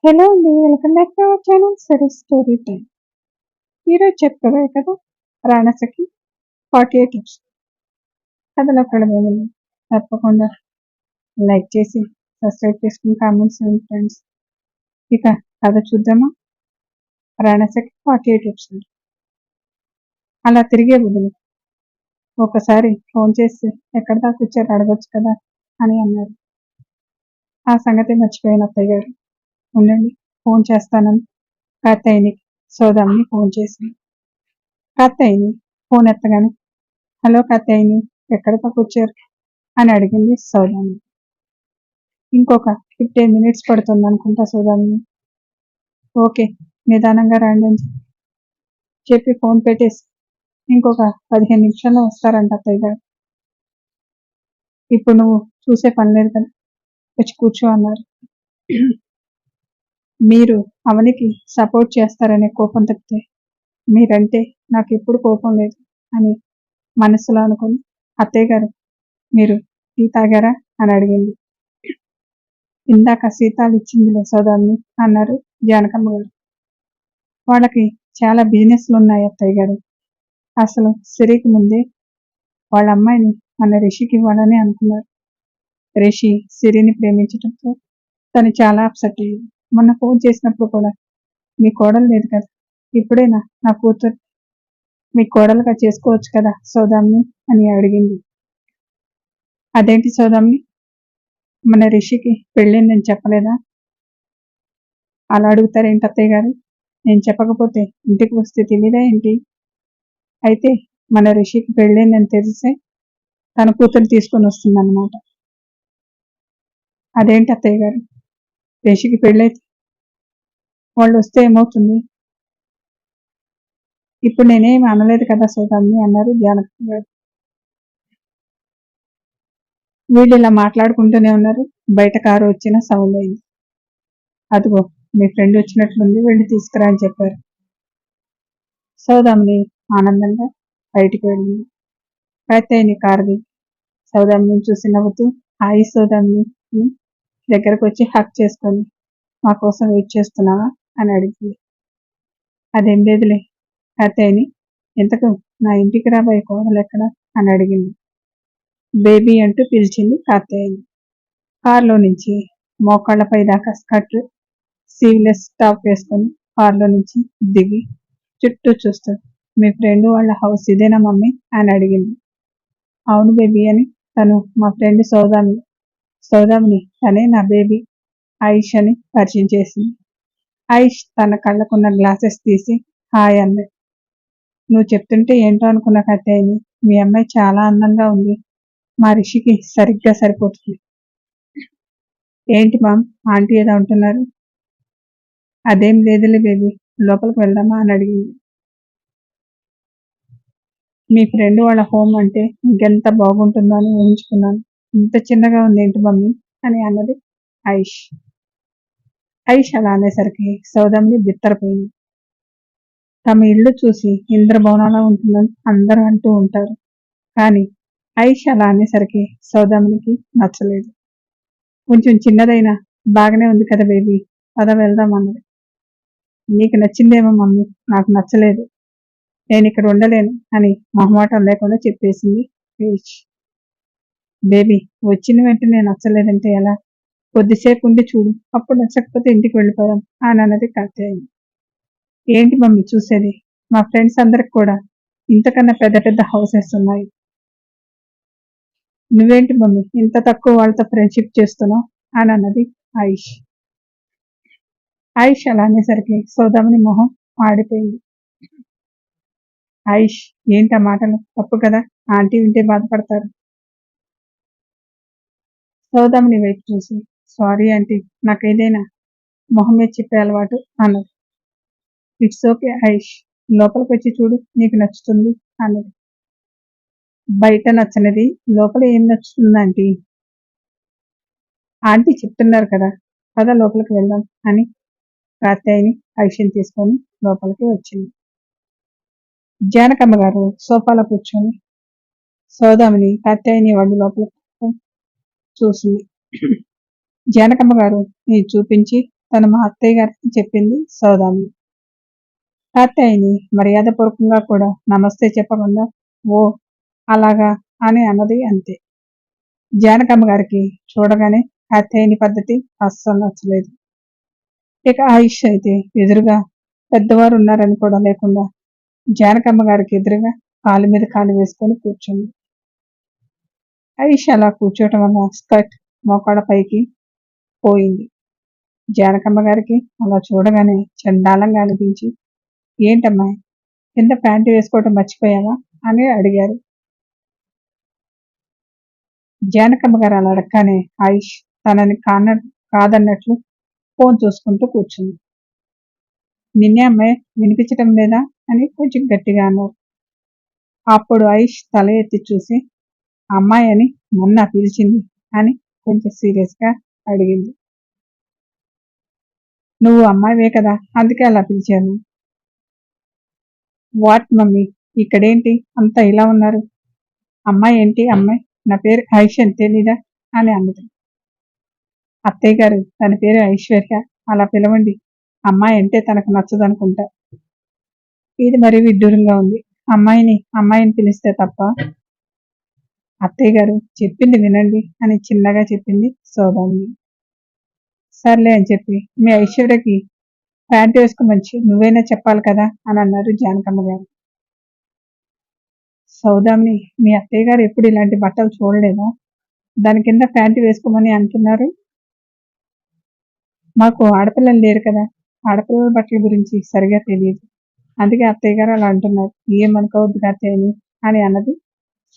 Hello అండి. Welcome back to our channel సరే story time. ఈరోజు చెప్పుకోబోయే కథ రాణసఖి 48 టిప్స్. కథలోకి వెళ్ళబోయే ముందు తప్పకుండా లైక్ చేసి సబ్స్క్రైబ్ చేసుకుని కామెంట్స్ చేయండి ఫ్రెండ్స్. ఇక కథ చూద్దామా? రాణసఖి 48 టిప్స్. అలా తిరిగే బదులు ఒకసారి ఫోన్ చేసి ఎక్కడ దాకా వచ్చారు అడగొచ్చు కదా అని అన్నారు. ఆ సంగతి మర్చిపోయిన అత్తయ్య గారు ఉండండి ఫోన్ చేస్తానని కాత్తయ్యనికి సోదాన్ని ఫోన్ చేసింది. కాత్తయ్యని ఫోన్ ఎత్తగానే హలో కాత్తయ్యని ఎక్కడ దాకా వచ్చారు అని అడిగింది సౌదామిని. ఇంకొక 15 minutes పడుతుంది అనుకుంటా సౌదామిని. ఓకే నిదానంగా రండి అని చెప్పి ఫోన్ పెట్టేసి ఇంకొక 15 నిమిషాల్లో వస్తారంట అత్తయ్య గారు. ఇప్పుడు నువ్వు చూసే పని లేదు కదా వచ్చి కూర్చో అన్నారు. మీరు అవనికి సపోర్ట్ చేస్తారనే కోపం తప్పితే మీరంటే నాకు ఎప్పుడు కోపం లేదు అని మనసులో అనుకుని అత్తయ్య గారు మీరు టీ తాగారా అని అడిగింది. ఇందాక సీతాలు ఇచ్చిందిలే సోదాన్ని అన్నారు జానకమ్మ గారు. వాళ్ళకి చాలా బిజినెస్లు ఉన్నాయి అత్తయ్య గారు. అసలు సిరికి ముందే వాళ్ళ అమ్మాయిని మన రిషికి ఇవ్వాలని అనుకున్నారు. రిషి సిరిని ప్రేమించడంతో తను చాలా అప్సెట్ అయ్యింది. మొన్న ఫోన్ చేసినప్పుడు కూడా మీ కోడలు లేదు కదా ఇప్పుడేనా నా కూతురు మీ కోడలుగా చేసుకోవచ్చు కదా సౌదామిని అని అడిగింది. అదేంటి సౌదామిని మన రిషికి పెళ్ళిందని చెప్పలేదా? అలా అడుగుతారేంటి అత్తయ్య గారు? నేను చెప్పకపోతే ఇంటికి వస్తే తెలియదా ఏంటి? అయితే మన రిషికి పెళ్ళిందని తెలిసే తన కూతురు తీసుకొని వస్తుందన్నమాట. అదేంటి అత్తయ్య గారు రిషికి పెళ్ళైతే వాళ్ళు వస్తే ఏమవుతుంది? ఇప్పుడు నేనేమి అనలేదు కదా సౌదామిని అన్నారు జానకమ్మ గారు. వీళ్ళు ఇలా మాట్లాడుకుంటూనే ఉన్నారు. బయట కారు వచ్చిన సౌండ్ అయింది. అదిగో మీ ఫ్రెండ్ వచ్చినట్లుంది వెళ్ళి తీసుకురా అని చెప్పారు. సౌదామిని ఆనందంగా బయటికి వెళ్ళింది. కాత్తయ్యని కారుది సౌదామిని చూసి నవ్వుతూ హాయి సౌదామిని దగ్గరకు వచ్చి హక్ చేసుకొని మా కోసం వెయిట్ చేస్తున్నావా అని అడిగింది. అదేం లేదులే కాత్తయ్యని ఎంతకు నా ఇంటికి రాబోయే కోడలు ఎక్కడ అని అడిగింది. బేబీ అంటూ పిలిచింది కాత్తయ్యని. కారులో నుంచి మోకాళ్లపై దాకా స్కర్ట్ సీవ్లెస్ టాప్ వేసుకొని కారులో నుంచి దిగి చుట్టూ చూస్తూ మీ ఫ్రెండ్ వాళ్ళ హౌస్ ఇదేనా మమ్మీ అని అడిగింది. అవును బేబీ అని తను మా ఫ్రెండ్ సౌదామిని తనే నా బేబీ ఆయిష్ అని పరిచయం చేసింది. ఆయిష్ తన కళ్ళకున్న గ్లాసెస్ తీసి హాయ్ అంది. నువ్వు చెప్తుంటే ఏంటో అనుకున్న కత్తయ్యని మీ అమ్మాయి చాలా అందంగా ఉంది. మా రిషికి సరిగ్గా సరిపోతుంది. ఏంటి మామ్ ఆంటీ ఏదో అంటున్నారు? అదేం లేదులే బేబీ లోపలికి వెళ్దామా అని అడిగింది. మీ ఫ్రెండ్ వాళ్ళ హోమ్ అంటే ఇంకెంత బాగుంటుందో అని ఊహించుకున్నాను. ఇంత చిన్నగా ఉంది ఏంటి మమ్మీ అని అన్నది ఆయిష్. ఆయిష్ అలా అనేసరికి సౌదామిని బిత్తరపోయింది. తమ ఇల్లు చూసి ఇంద్రభవనంలా ఉంటుందని అందరూ అంటూ ఉంటారు. కానీ ఆయిష్ అలా అనేసరికి సౌదామినికి నచ్చలేదు. కొంచెం చిన్నదైనా బాగానే ఉంది కదా బేబీ పద వెళ్దాం అన్నది. నీకు నచ్చిందేమో మమ్మీ నాకు నచ్చలేదు నేను ఇక్కడ ఉండలేను అని మొహమాటం లేకుండా చెప్పేసింది ఆయిష్. బేబీ వచ్చిన వెంటనే నచ్చలేదంటే ఎలా? కొద్దిసేపు ఉండి చూడు అప్పుడు నచ్చకపోతే ఇంటికి వెళ్ళిపోదాం అని అన్నది కాత్తయ్య. ఏంటి మమ్మీ చూసేది? మా ఫ్రెండ్స్ అందరికి కూడా ఇంతకన్నా పెద్ద పెద్ద హౌసెస్ ఉన్నాయి. నువ్వేంటి మమ్మీ ఇంత తక్కువ వాళ్ళతో ఫ్రెండ్షిప్ చేస్తున్నావు అని అన్నది ఆయిష్. ఆయిష్ అలా అనేసరికి సౌదామిని మొహం మాడిపోయింది. ఆయిష్ ఏంటి ఆ మాటలు తప్పు కదా ఆంటీ వింటే బాధపడతారు. సౌదామిని వైపు చూసి సారీ ఆంటీ నాకు ఏదైనా మొహం మీద చెప్పే అలవాటు అన్నది. ఇట్స్ ఓకే ఆయిష్ లోపలికి వచ్చి చూడు నీకు నచ్చుతుంది అన్నది. బయట నచ్చనిది లోపల ఏం నచ్చుతుంది ఆంటీ? ఆంటీ చెప్తున్నారు కదా పద లోపలికి వెళ్దాం అని కాత్తయ్యని ఆయిషని తీసుకొని లోపలికి వచ్చింది. జానకమ్మ గారు సోఫాలో కూర్చొని సౌదామిని కాత్తయ్యని వాళ్ళు లోపలికి చూసింది. జానకమ్మ గారు చూపించి తను మా అత్తయ్య గారికి చెప్పింది సౌదామిని. కాత్యాయని మర్యాదపూర్వకంగా కూడా నమస్తే చెప్పకుండా ఓ అలాగా అని అన్నది అంతే. జానకమ్మ గారికి చూడగానే కాత్యాయని పద్ధతి అస్సలు నచ్చలేదు. ఇక ఆయుష్ అయితే ఎదురుగా పెద్దవారు ఉన్నారని కూడా లేకుండా జానకమ్మ గారికి ఎదురుగా కాలు మీద కాలు వేసుకొని కూర్చుంది. ఆయుష్ అలా కూర్చోవటం వల్ల స్కర్ట్ మోకాళ్ళ పైకి పోయింది. జానకమ్మ గారికి అలా చూడగానే చండాలంగా అనిపించి, ఏంటమ్మా కింద ప్యాంటు వేసుకోవటం మర్చిపోయావా అని అడిగారు. జానకమ్మ గారు అలా అడగగానే ఆయుష్ తనని కాదన్నట్లు ఫోన్ చూసుకుంటూ కూర్చుంది. నిన్నే అమ్మాయి వినిపించటం లేదా అని కొంచెం గట్టిగా అన్నారు. అప్పుడు ఆయుష్ తల ఎత్తి చూసి అమ్మాయి అని మొన్న పిలిచింది అని కొంచెం సీరియస్ గా అడిగింది. నువ్వు అమ్మాయివే కదా అందుకే అలా పిలిచాను. వాట్ మమ్మీ ఇక్కడేంటి అంతా ఇలా ఉన్నారు? అమ్మాయి ఏంటి అమ్మాయి, నా పేరు ఆయుష్ అని తెలీదా అని అన్నది. అత్తయ్య గారు తన పేరు ఐశ్వర్య, అలా పిలవండి, అమ్మాయి అంటే తనకు నచ్చదనుకుంటా. ఇది మరీ విడ్డూరంగా ఉంది, అమ్మాయిని పిలిస్తే తప్ప. అత్తయ్య గారు చెప్పింది వినండి అని చిన్నగా చెప్పింది సౌదామిని. సర్లే అని చెప్పి మీ ఐశ్వర్యకి ప్యాంట్ వేసుకోమని నువ్వైనా చెప్పాలి కదా అని అన్నారు జానకమ్మ గారు. సౌదామిని మీ అత్తయ్య గారు ఎప్పుడు ఇలాంటి బట్టలు చూడలేదా? దాని కింద ప్యాంటు వేసుకోమని అంటున్నారు. మాకు ఆడపిల్లలు లేరు కదా, ఆడపిల్లల బట్టల గురించి సరిగా తెలియదు, అందుకే అత్తయ్య గారు అలా అంటున్నారు, ఏమనుకోవద్దు అత్తయ్యని అని అన్నది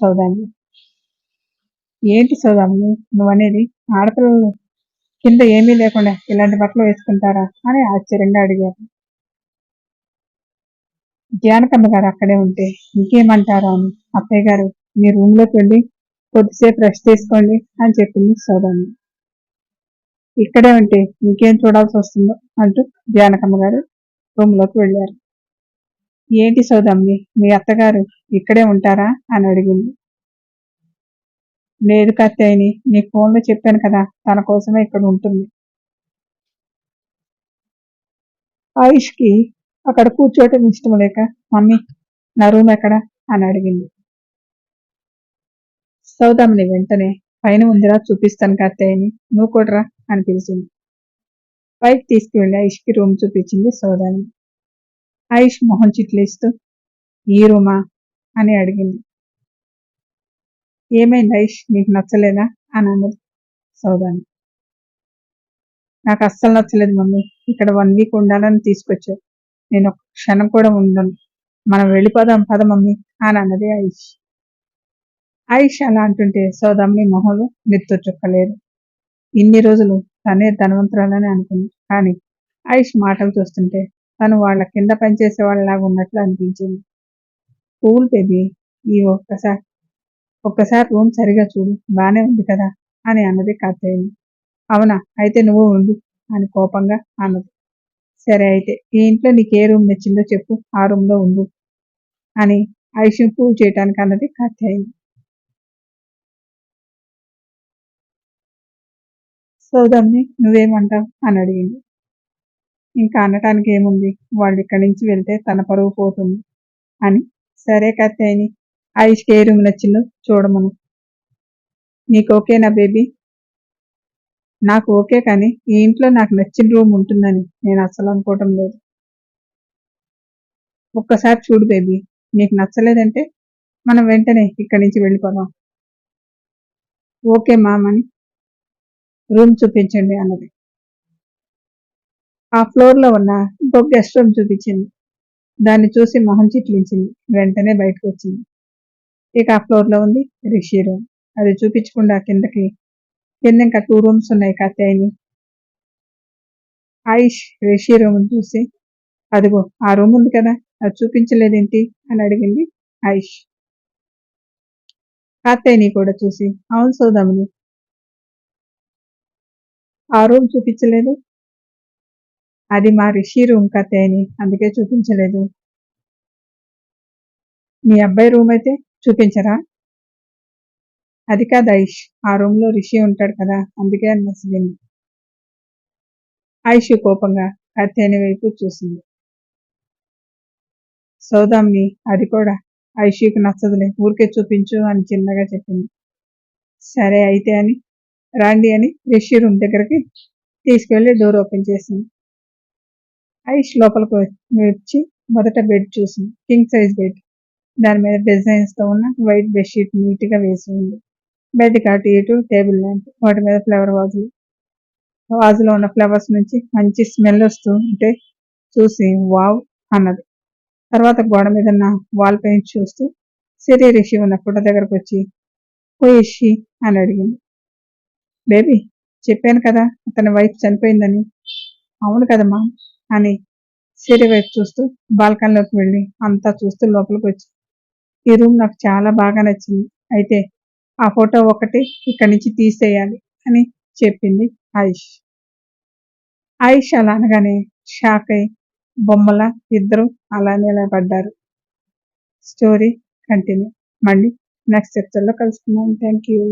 సౌదామిని. ఏంటి సౌదామిని నువ్వనేది? ఆడపిల్లలు కింద ఏమీ లేకుండా ఇలాంటి బట్టలు వేసుకుంటారా అని ఆశ్చర్యంగా అడిగారు. జానకమ్మ గారు అక్కడే ఉంటే ఇంకేమంటారా అని అత్తయ్య గారు మీ రూమ్ లోకి వెళ్ళి కొద్దిసేపు రెస్ట్ తీసుకోండి అని చెప్పింది సౌదామిని. ఇక్కడే ఉంటే ఇంకేం చూడాల్సి వస్తుందో అంటూ జానకమ్మ గారు రూమ్ లోకి వెళ్ళారు. ఏంటి సౌదామిని మీ అత్తగారు ఇక్కడే ఉంటారా అని అడిగింది. లేదు కత్తయ్యని నీకు ఫోన్లో చెప్పాను కదా, తన కోసమే ఇక్కడ ఉంటుంది. ఆయుష్కి అక్కడ కూర్చోవటం ఇష్టం లేక మమ్మీ నా రూమ్ ఎక్కడ అని అడిగింది. సౌదామిని వెంటనే పైన ఉందిరా చూపిస్తాను కత్తయ్యని, నువ్వు కూడా అని పిలిచింది. పైకి తీసుకువెళ్ళి ఆయుష్కి రూమ్ చూపించింది సౌదామిని. ఆయుష్ మొహం చిట్లేస్తూ ఈ రూమా అని అడిగింది. ఏమైంది ఆయుష్ నీకు నచ్చలేదా అని అన్నది సౌదామిని. నాకు అస్సలు నచ్చలేదు మమ్మీ, ఇక్కడ 1 వీక్ ఉండాలని తీసుకొచ్చావు, నేను ఒక క్షణం కూడా ఉండను, మనం వెళ్ళిపోదాం పద మమ్మీ అని అన్నది ఆయుష్. ఆయుష్ అలా అంటుంటే సౌదామిని మొహంలో నెత్తు చుక్కలేదు. ఇన్ని రోజులు తనే ధనవంతురాలని అనుకుంది, కానీ ఆయుష్ మాటలు చూస్తుంటే తను వాళ్ళ కింద పనిచేసే వాళ్ళలాగా ఉన్నట్లు అనిపించింది. కూల్ బేబీ, ఈ ఒక్కసారి రూమ్ సరిగా చూడు, బానే ఉంది కదా అని అన్నది కాత్తయ్యని. అవునా, అయితే నువ్వు ఉండు అని కోపంగా అన్నది. సరే అయితే ఈ ఇంట్లో నీకు ఏ రూమ్ నచ్చిందో చెప్పు, ఆ రూమ్లో ఉండు అని ఆయుష్ని ప్రూవ్ చేయటానికి అన్నది కాత్తయ్యని. సౌదామిని నువ్వేమంటావు అని అడిగింది. ఇంకా అనటానికి ఏముంది, వాళ్ళు ఇక్కడి నుంచి వెళ్తే తన పరువు పోతుంది అని. సరే కాత్తయ్యని ఆయుష్కి ఏ రూమ్ నచ్చిందో చూడమను. నీకు ఓకేనా బేబీ? నాకు ఓకే, కానీ ఈ ఇంట్లో నాకు నచ్చిన రూమ్ ఉంటుందని నేను అస్సలు అనుకోవటం లేదు. ఒక్కసారి చూడు బేబీ, నీకు నచ్చలేదంటే మనం వెంటనే ఇక్కడి నుంచి వెళ్ళిపోదాం. ఓకే మామ్ అని రూమ్ చూపించండి అన్నది. ఆ ఫ్లోర్లో ఉన్న ఇంకొక గెస్ట్ రూమ్ చూపించింది. దాన్ని చూసి మొహం చిట్లించింది, వెంటనే బయటకు వచ్చింది. ఇక ఆ ఫ్లోర్లో ఉంది రిషి రూమ్. అది చూపించకుండా కింద ఇంకా 2 రూమ్స్ ఉన్నాయి కాత్తయ్యని. ఆయుష్ రిషి రూమ్ చూసి అదిగో ఆ రూమ్ ఉంది కదా, అది చూపించలేదేంటి అని అడిగింది ఆయుష్. కాత్తయ్యని కూడా చూసి అవును సౌదామిని, ఆ రూమ్ చూపించలేదు, అది మా రిషి రూమ్ కాత్తయ్యని, అందుకే చూపించలేదు. మీ అబ్బాయి రూమ్ అయితే చూపించరా? అది కాదు ఆయుష్, ఆ రూమ్ లో రిషి ఉంటాడు కదా అందుకే అని నచ్చలేదు. ఐషు కోపంగా కాత్యాయని వైపు చూసింది. సౌదామిని అది కూడా ఐషుకి నచ్చదులే, ఊరికే చూపించు అని చిన్నగా చెప్పింది. సరే అయితే అని రాండి అని రిషి రూమ్ దగ్గరికి తీసుకెళ్లి డోర్ ఓపెన్ చేసింది. ఐష్ లోపలికి వచ్చి మొదట బెడ్ చూసింది. King size bed. దాని మీద డిజైన్స్ తో ఉన్న వైట్ బెడ్షీట్ నీట్ గా వేసి ఉంది. బెడ్ కి అటు ఇటు టేబుల్ ల్యాంప్, వాటి మీద ఫ్లవర్ వాజులు. వాజులో ఉన్న ఫ్లవర్స్ నుంచి మంచి స్మెల్ వస్తూ ఉంటే చూసి వావ్ అన్నది. తర్వాత గోడ మీద ఉన్న వాల్ పెయింట్ చూస్తూ సిరి రిషి ఉన్న ఫోటో దగ్గరకు వచ్చి హూ ఇస్ షీ అని అడిగింది. బేబీ, చెప్పాను కదా అతని వైఫ్ చనిపోయిందని. అవును కదమ్మా అని సిరి వైపు చూస్తూ బాల్కనీలోకి వెళ్ళి అంతా చూస్తూ లోపలికి వచ్చి, ఈ రూమ్ నాకు చాలా బాగా నచ్చింది, అయితే ఆ ఫోటో ఒకటి ఇక్కడి నుంచి తీసేయాలి అని చెప్పింది ఆయుష్. ఆయుష్ అలా అనగానే షాక్ అయి బొమ్మల ఇద్దరు అలా నిలబడ్డారు. Story continue. మళ్ళీ నెక్స్ట్ ఎపిసోడ్లో కలుసుకుందాం. Thank you.